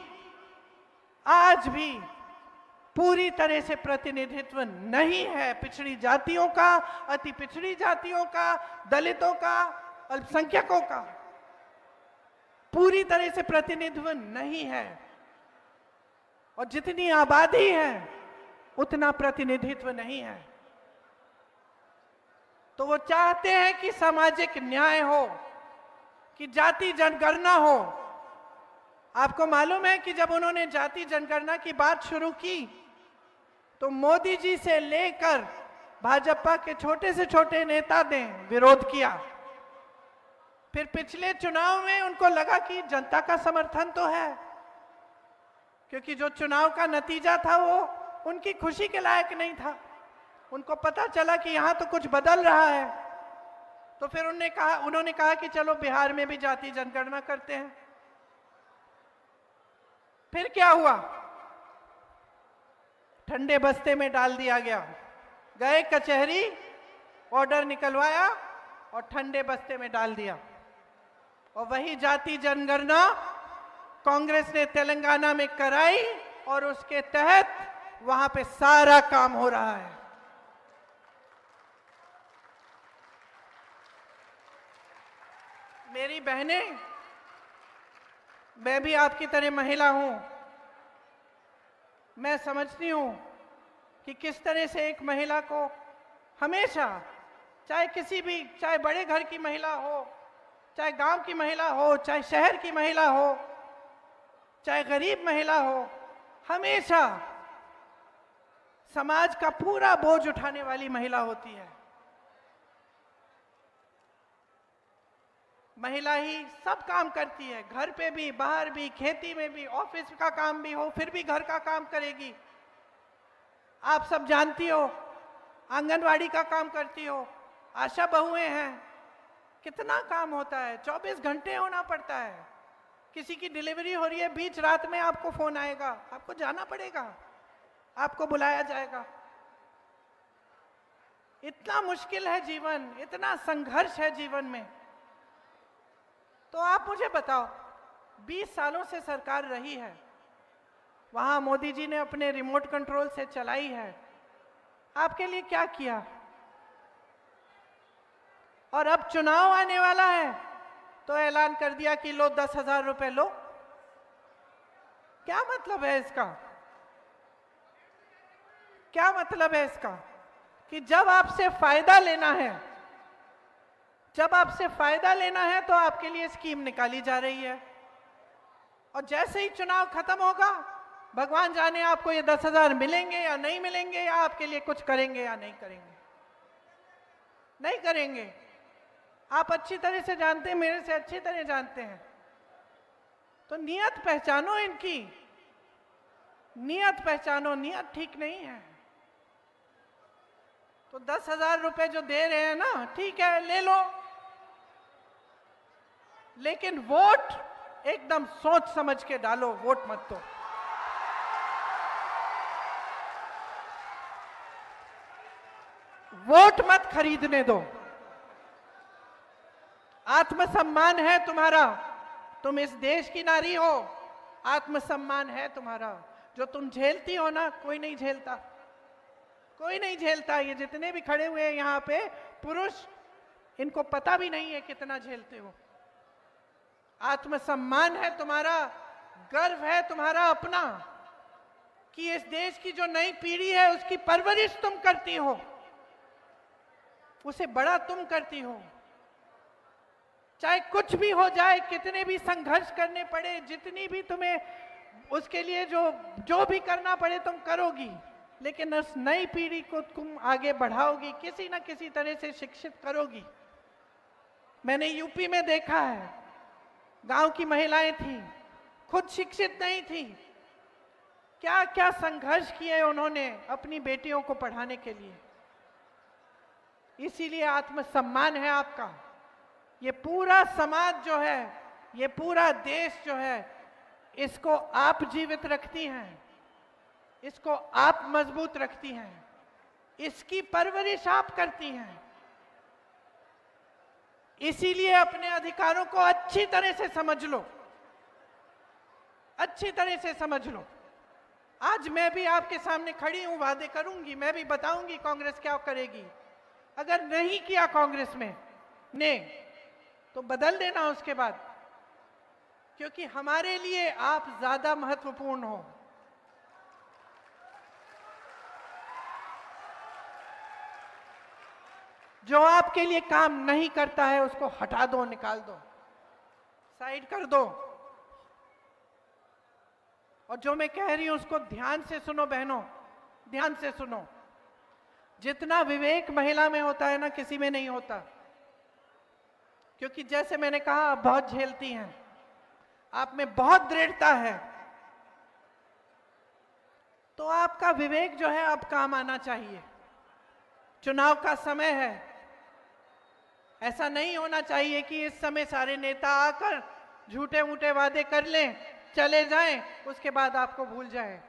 पूरी तरह से प्रतिनिधित्व नहीं है पिछड़ी जातियों का, अति पिछड़ी जातियों का, दलितों का, अल्पसंख्यकों का। पूरी तरह से प्रतिनिधित्व नहीं है। और जितनी आबादी है उतना प्रतिनिधित्व नहीं है। तो वो चाहते हैं कि सामाजिक न्याय हो, कि जाति जनगणना हो। आपको मालूम है कि जब उन्होंने जाति जनगणना की बात शुरू की तो मोदी जी से लेकर भाजपा के छोटे से छोटे नेता ने विरोध किया। फिर पिछले चुनाव में उनको लगा कि जनता का समर्थन तो है, क्योंकि जो चुनाव का नतीजा था वो उनकी खुशी के लायक नहीं था। उनको पता चला कि यहां तो कुछ बदल रहा है। तो फिर उन्होंने कहा कि चलो बिहार में भी जाति जनगणना करते हैं। फिर क्या हुआ? ठंडे बस्ते में डाल दिया गया। गए कचहरी, ऑर्डर निकलवाया और ठंडे बस्ते में डाल दिया। और वही जाति जनगणना कांग्रेस ने तेलंगाना में कराई और उसके तहत वहां पे सारा काम हो रहा है। मेरी बहनें, मैं भी आपकी तरह महिला हूं। मैं समझती हूं कि किस तरह से एक महिला को हमेशा, चाहे बड़े घर की महिला हो, चाहे गांव की महिला हो, चाहे शहर की महिला हो, चाहे गरीब महिला हो, हमेशा समाज का पूरा बोझ उठाने वाली महिला होती है। महिला ही सब काम करती है, घर पे भी, बाहर भी, खेती में भी, ऑफिस का काम भी हो फिर भी घर का काम करेगी। आप सब जानती हो, आंगनवाड़ी का काम करती हो, आशा बहुएं हैं, कितना काम होता है, 24 घंटे होना पड़ता है। किसी की डिलीवरी हो रही है, बीच रात में आपको फोन आएगा, आपको जाना पड़ेगा, आपको बुलाया जाएगा। इतना मुश्किल है जीवन, इतना संघर्ष है जीवन में। तो आप मुझे बताओ, 20 सालों से सरकार रही है, वहां मोदी जी ने अपने रिमोट कंट्रोल से चलाई है। आपके लिए क्या किया? और अब चुनाव आने वाला है तो ऐलान कर दिया कि लो 10,000 रुपए लो। क्या मतलब है इसका? क्या मतलब है इसका? कि जब आपसे फायदा लेना है, तो आपके लिए स्कीम निकाली जा रही है। और जैसे ही चुनाव खत्म होगा, भगवान जाने आपको ये 10,000 मिलेंगे या नहीं मिलेंगे, या आपके लिए कुछ करेंगे या नहीं करेंगे। नहीं करेंगे। आप अच्छी तरह से जानते हैं, मेरे से अच्छी तरह जानते हैं। तो नियत पहचानो, इनकी नियत पहचानो। नियत ठीक नहीं है। तो 10,000 रुपए जो दे रहे हैं ना, ठीक है, ले लो, लेकिन वोट एकदम सोच समझ के डालो, वोट मत दो। वोट मत खरीदने दो। आत्मसम्मान है तुम्हारा, तुम इस देश की नारी हो, आत्मसम्मान है तुम्हारा। जो तुम झेलती हो ना, कोई नहीं झेलता, कोई नहीं झेलता। ये जितने भी खड़े हुए हैं यहाँ पे पुरुष, इनको पता भी नहीं है कितना झेलते हो। आत्मसम्मान है तुम्हारा, गर्व है तुम्हारा अपना कि इस देश की जो नई पीढ़ी है उसकी परवरिश तुम करती हो, उसे बड़ा तुम करती हो। चाहे कुछ भी हो जाए, कितने भी संघर्ष करने पड़े, जितनी भी तुम्हें उसके लिए जो भी करना पड़े तुम करोगी, लेकिन उस नई पीढ़ी को तुम आगे बढ़ाओगी, किसी ना किसी तरह से शिक्षित करोगी। मैंने यूपी में देखा है, गांव की महिलाएं थी, खुद शिक्षित नहीं थी, क्या क्या संघर्ष किए उन्होंने अपनी बेटियों को पढ़ाने के लिए। इसीलिए आत्मसम्मान है आपका। ये पूरा समाज जो है, ये पूरा देश जो है, इसको आप जीवित रखती हैं, इसको आप मजबूत रखती हैं, इसकी परवरिश आप करती हैं। इसीलिए अपने अधिकारों को अच्छी तरह से समझ लो, अच्छी तरह से समझ लो। आज मैं भी आपके सामने खड़ी हूं, वादे करूंगी, मैं भी बताऊंगी कांग्रेस क्या करेगी। अगर नहीं किया कांग्रेस ने तो बदल देना उसके बाद, क्योंकि हमारे लिए आप ज्यादा महत्वपूर्ण हो। जो आपके लिए काम नहीं करता है उसको हटा दो, निकाल दो, साइड कर दो। और जो मैं कह रही हूं उसको ध्यान से सुनो बहनों, ध्यान से सुनो। जितना विवेक महिला में होता है ना, किसी में नहीं होता। क्योंकि जैसे मैंने कहा, आप बहुत झेलती हैं, आप में बहुत दृढ़ता है, तो आपका विवेक जो है अब काम आना चाहिए। चुनाव का समय है, ऐसा नहीं होना चाहिए कि इस समय सारे नेता आकर झूठे मूठे वादे कर लें, चले जाएं, उसके बाद आपको भूल जाएं।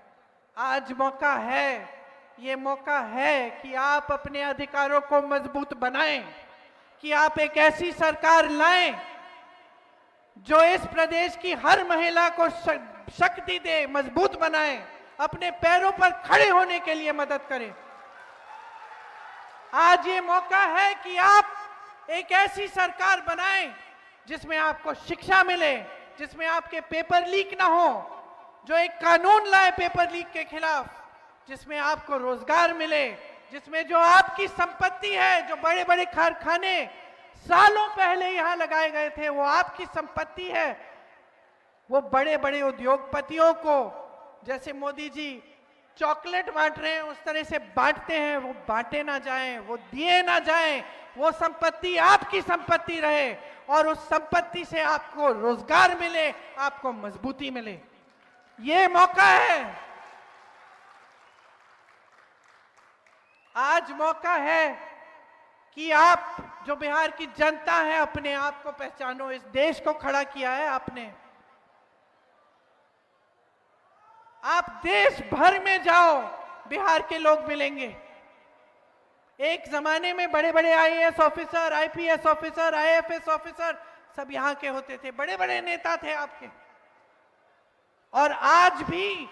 आज मौका है, ये मौका है कि आप अपने अधिकारों को मजबूत बनाएं, कि आप एक ऐसी सरकार लाएं जो इस प्रदेश की हर महिला को शक्ति दे, मजबूत बनाए, अपने पैरों पर खड़े होने के लिए मदद करे। आज ये मौका है कि आप एक ऐसी सरकार बनाएं जिसमें आपको शिक्षा मिले, जिसमें आपके पेपर लीक ना हो, जो एक कानून लाए पेपर लीक के खिलाफ, जिसमें आपको रोजगार मिले, जिसमें जो आपकी संपत्ति है, जो बड़े बड़े कारखाने सालों पहले यहां लगाए गए थे, वो आपकी संपत्ति है। वो बड़े बड़े उद्योगपतियों को, जैसे मोदी जी चॉकलेट बांट रहे हैं, उस तरह से बांटते हैं, वो बांटे ना जाएं, वो दिए ना जाएं। वो संपत्ति आपकी संपत्ति रहे और उस संपत्ति से आपको रोजगार मिले, आपको मजबूती मिले। ये मौका है, आज मौका है कि आप, जो बिहार की जनता है, अपने आप को पहचानो। इस देश को खड़ा किया है आपने। आप देश भर में जाओ, बिहार के लोग मिलेंगे। एक जमाने में बड़े बड़े IAS officer, IPS officer, IFS officer सब यहां के होते थे, बड़े बड़े नेता थे आपके। और आज भी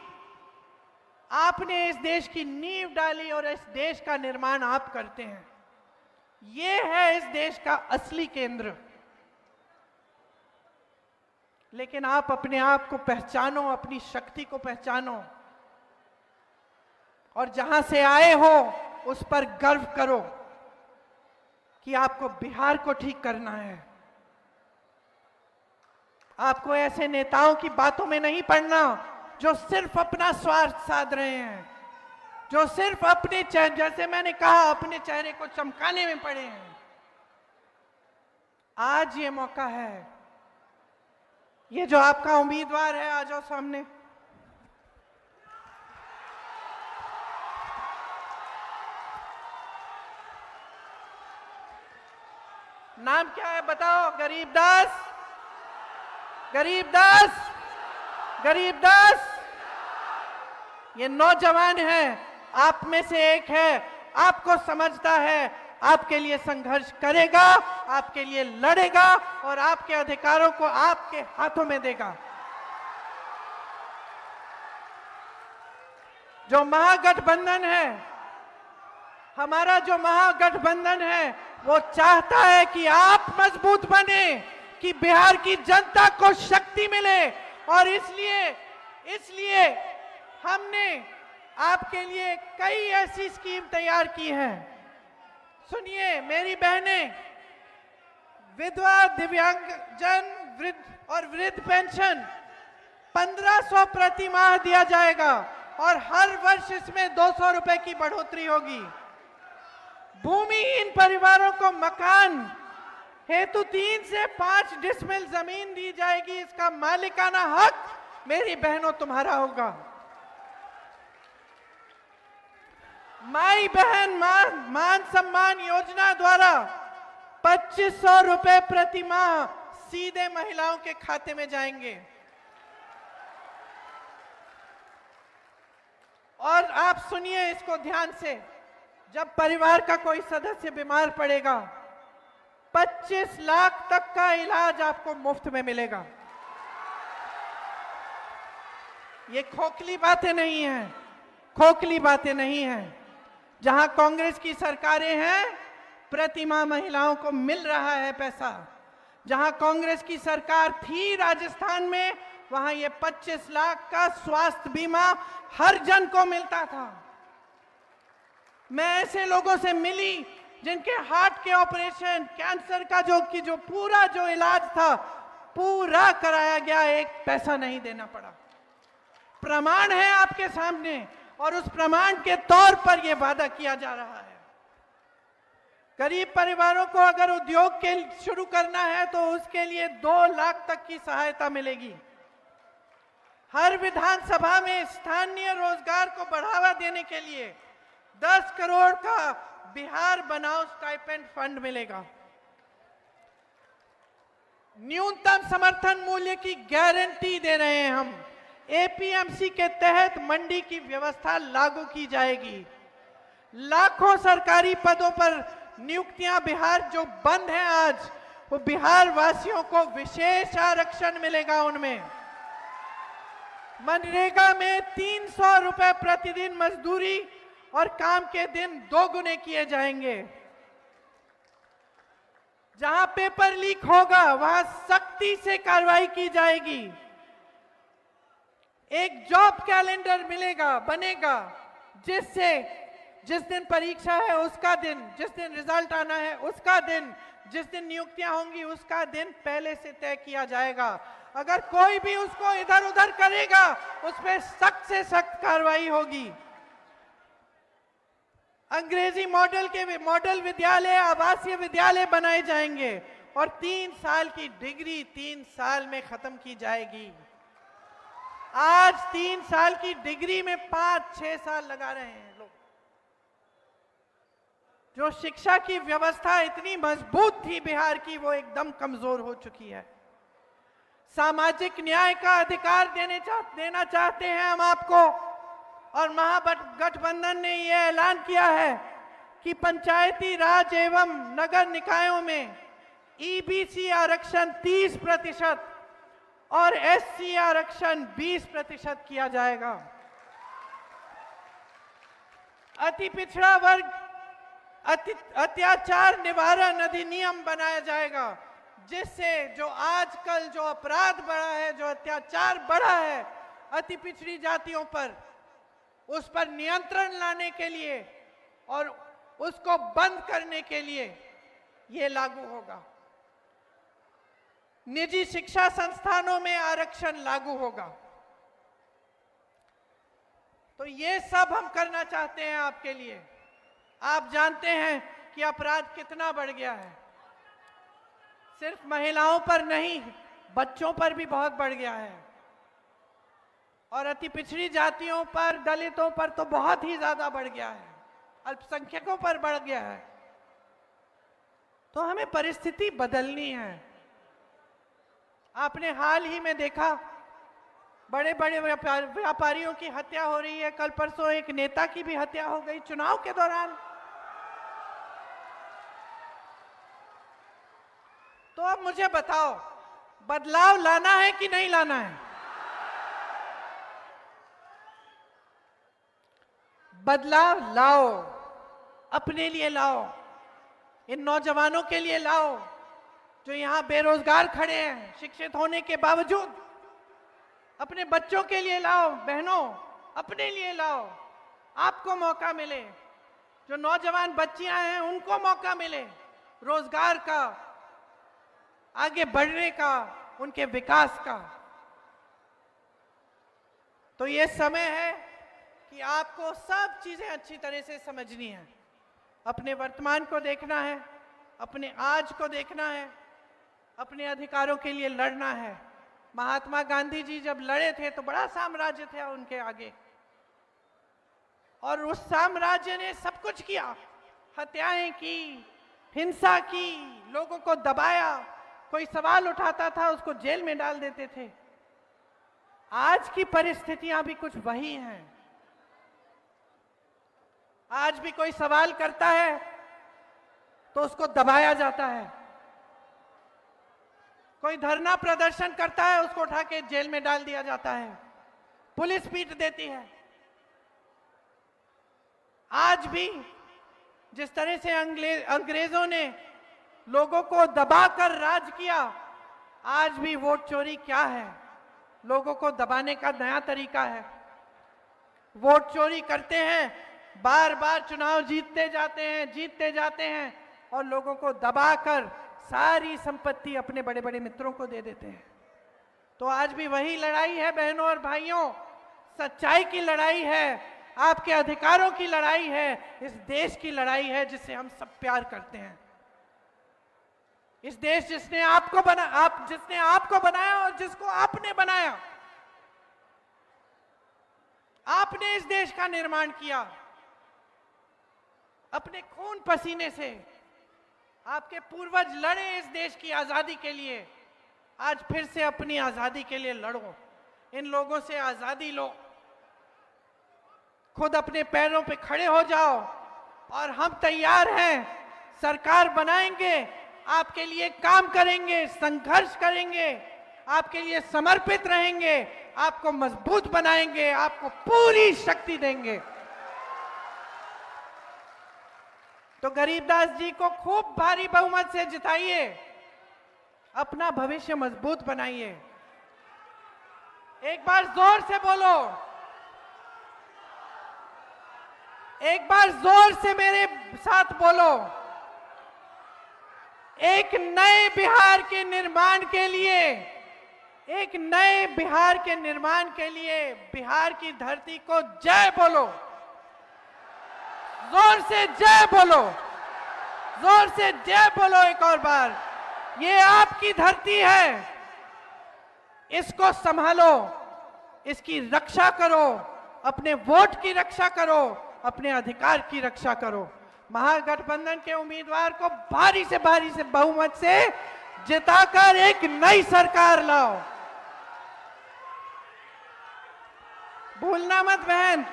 आपने इस देश की नींव डाली और इस देश का निर्माण आप करते हैं। ये है इस देश का असली केंद्र। लेकिन आप अपने आप को पहचानो, अपनी शक्ति को पहचानो, और जहां से आए हो उस पर गर्व करो कि आपको बिहार को ठीक करना है। आपको ऐसे नेताओं की बातों में नहीं पड़ना जो सिर्फ अपना स्वार्थ साध रहे हैं, जो सिर्फ अपने, जैसे मैंने कहा, अपने चेहरे को चमकाने में पड़े हैं। आज ये मौका है। ये जो आपका उम्मीदवार है, आ जाओ सामने। नाम क्या है बताओ? गरीबदास, गरीबदास, गरीबदास। ये नौजवान है, आप में से एक है, आपको समझता है, आपके लिए संघर्ष करेगा, आपके लिए लड़ेगा और आपके अधिकारों को आपके हाथों में देगा। जो महागठबंधन है, हमारा जो महागठबंधन है, वो चाहता है कि आप मजबूत बने, कि बिहार की जनता को शक्ति मिले। और इसलिए हमने आपके लिए कई ऐसी स्कीम तैयार की है। सुनिए मेरी बहनें, विधवा, दिव्यांगजन, वृद्ध और वृद्ध पेंशन 1500 प्रति माह दिया जाएगा और हर वर्ष इसमें 200 रुपए की बढ़ोतरी होगी। भूमिहीन परिवारों को मकान हेतु 3 से 5 डिसमिल जमीन दी जाएगी। इसका मालिकाना हक मेरी बहनों तुम्हारा होगा। माई बहन मान सम्मान योजना द्वारा 2500 रुपए प्रति माह सीधे महिलाओं के खाते में जाएंगे। और आप सुनिए इसको ध्यान से, जब परिवार का कोई सदस्य बीमार पड़ेगा 25 लाख तक का इलाज आपको मुफ्त में मिलेगा। ये खोखली बातें नहीं हैं, खोखली बातें नहीं हैं। जहां कांग्रेस की सरकारें हैं, प्रति माह महिलाओं को मिल रहा है पैसा। जहां कांग्रेस की सरकार थी राजस्थान में, वहां ये 25 लाख का स्वास्थ्य बीमा हर जन को मिलता था। मैं ऐसे लोगों से मिली जिनके हार्ट के ऑपरेशन, कैंसर का जो पूरा इलाज था, पूरा कराया गया, एक पैसा नहीं देना पड़ा। प्रमाण है आपके सामने और उस प्रमाण के तौर पर यह वादा किया जा रहा है। गरीब परिवारों को अगर उद्योग के शुरू करना है तो उसके लिए 2 लाख तक की सहायता मिलेगी। हर विधानसभा में स्थानीय रोजगार को बढ़ावा देने के लिए 10 करोड़ का बिहार बनाओ स्टाइपेंड फंड मिलेगा। न्यूनतम समर्थन मूल्य की गारंटी दे रहे हैं हम। एपीएमसी के तहत मंडी की व्यवस्था लागू की जाएगी। लाखों सरकारी पदों पर नियुक्तियां बिहार जो बंद हैं आज, वो बिहार वासियों को विशेष आरक्षण मिलेगा उनमें। मनरेगा में 300 रुपए प्रतिदिन मजदूरी और काम के दिन 2 गुने किए जाएंगे। जहां पेपर लीक होगा वहां सख्ती से कार्रवाई की जाएगी। एक जॉब कैलेंडर बनेगा, जिससे जिस दिन परीक्षा है उसका दिन, जिस दिन रिजल्ट आना है उसका दिन, जिस दिन नियुक्तियां होंगी उसका दिन पहले से तय किया जाएगा। अगर कोई भी उसको इधर उधर करेगा उस पर सख्त से सख्त कार्रवाई होगी। अंग्रेजी मॉडल विद्यालय, आवासीय विद्यालय बनाए जाएंगे और 3 साल की डिग्री 3 साल में खत्म की जाएगी। आज 3 साल की डिग्री में 5-6 साल लगा रहे हैं लोग। जो शिक्षा की व्यवस्था इतनी मजबूत थी बिहार की, वो एकदम कमजोर हो चुकी है। सामाजिक न्याय का अधिकार देना चाहते हैं हम आपको, और महागठबंधन ने यह ऐलान किया है कि पंचायती राज एवं नगर निकायों में ईबीसी आरक्षण 30% और एससी आरक्षण 20% किया जाएगा। अति पिछड़ा वर्ग अत्याचार निवारण अधिनियम बनाया जाएगा, जिससे जो आजकल जो अपराध बढ़ा है, जो अत्याचार बढ़ा है अति पिछड़ी जातियों पर, उस पर नियंत्रण लाने के लिए और उसको बंद करने के लिए यह लागू होगा। निजी शिक्षा संस्थानों में आरक्षण लागू होगा। तो ये सब हम करना चाहते हैं आपके लिए। आप जानते हैं कि अपराध कितना बढ़ गया है। सिर्फ महिलाओं पर नहीं, बच्चों पर भी बहुत बढ़ गया है, और अति पिछड़ी जातियों पर, दलितों पर तो बहुत ही ज्यादा बढ़ गया है, अल्पसंख्यकों पर बढ़ गया है। तो हमें परिस्थिति बदलनी है। आपने हाल ही में देखा बड़े बड़े व्यापारियों की हत्या हो रही है। कल परसों एक नेता की भी हत्या हो गई चुनाव के दौरान। तो अब मुझे बताओ, बदलाव लाना है कि नहीं लाना है? बदलाव लाओ, अपने लिए लाओ, इन नौजवानों के लिए लाओ जो यहां बेरोजगार खड़े हैं शिक्षित होने के बावजूद। अपने बच्चों के लिए लाओ, बहनों अपने लिए लाओ, आपको मौका मिले। जो नौजवान बच्चियां हैं उनको मौका मिले रोजगार का, आगे बढ़ने का, उनके विकास का। तो ये समय है कि आपको सब चीजें अच्छी तरह से समझनी है। अपने वर्तमान को देखना है, अपने आज को देखना है, अपने अधिकारों के लिए लड़ना है। महात्मा गांधी जी जब लड़े थे तो बड़ा साम्राज्य था उनके आगे, और उस साम्राज्य ने सब कुछ किया, हत्याएं की, हिंसा की, लोगों को दबाया, कोई सवाल उठाता था उसको जेल में डाल देते थे। आज की परिस्थितियां भी कुछ वही हैं। आज भी कोई सवाल करता है तो उसको दबाया जाता है, कोई धरना प्रदर्शन करता है उसको उठा के जेल में डाल दिया जाता है, पुलिस पीट देती है। आज भी जिस तरह से अंग्रेजों ने लोगों को दबाकर राज किया, आज भी वोट चोरी क्या है? लोगों को दबाने का नया तरीका है। वोट चोरी करते हैं, बार बार चुनाव जीतते जाते हैं और लोगों को दबाकर सारी संपत्ति अपने बड़े बड़े मित्रों को दे देते हैं। तो आज भी वही लड़ाई है बहनों और भाइयों, सच्चाई की लड़ाई है, आपके अधिकारों की लड़ाई है, इस देश की लड़ाई है जिसे हम सब प्यार करते हैं। इस देश जिसने आपको बनाया और जिसको आपने बनाया। आपने इस देश का निर्माण किया अपने खून पसीने से। आपके पूर्वज लड़े इस देश की आजादी के लिए, आज फिर से अपनी आजादी के लिए लड़ो, इन लोगों से आजादी लो, खुद अपने पैरों पे खड़े हो जाओ। और हम तैयार हैं, सरकार बनाएंगे, आपके लिए काम करेंगे, संघर्ष करेंगे, आपके लिए समर्पित रहेंगे, आपको मजबूत बनाएंगे, आपको पूरी शक्ति देंगे। तो गरीबदास जी को खूब भारी बहुमत से जिताइए, अपना भविष्य मजबूत बनाइए। एक बार जोर से बोलो, एक बार जोर से मेरे साथ बोलो। एक नए बिहार के निर्माण के लिए, एक नए बिहार के निर्माण के लिए बिहार की धरती को जय बोलो, जोर से जय बोलो, जोर से जय बोलो एक और बार। ये आपकी धरती है, इसको संभालो, इसकी रक्षा करो, अपने वोट की रक्षा करो, अपने अधिकार की रक्षा करो। महागठबंधन के उम्मीदवार को भारी से बहुमत से जिताकर एक नई सरकार लाओ। भूलना मत बहन।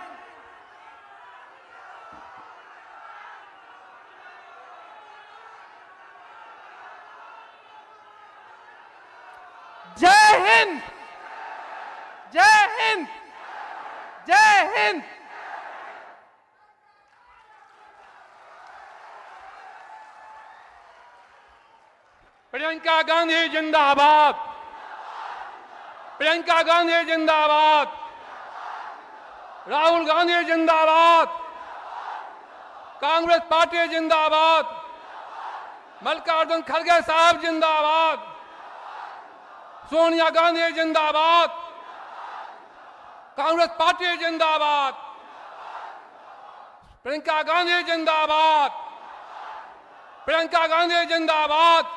जय हिंद, जय हिंद, जय हिंद। प्रियंका गांधी जिंदाबाद, प्रियंका गांधी जिंदाबाद, राहुल गांधी जिंदाबाद, कांग्रेस पार्टी जिंदाबाद, मल्लिकार्जुन खड़गे साहब जिंदाबाद, सोनिया गांधी जिंदाबाद, कांग्रेस पार्टी जिंदाबाद, प्रियंका गांधी जिंदाबाद, प्रियंका गांधी जिंदाबाद।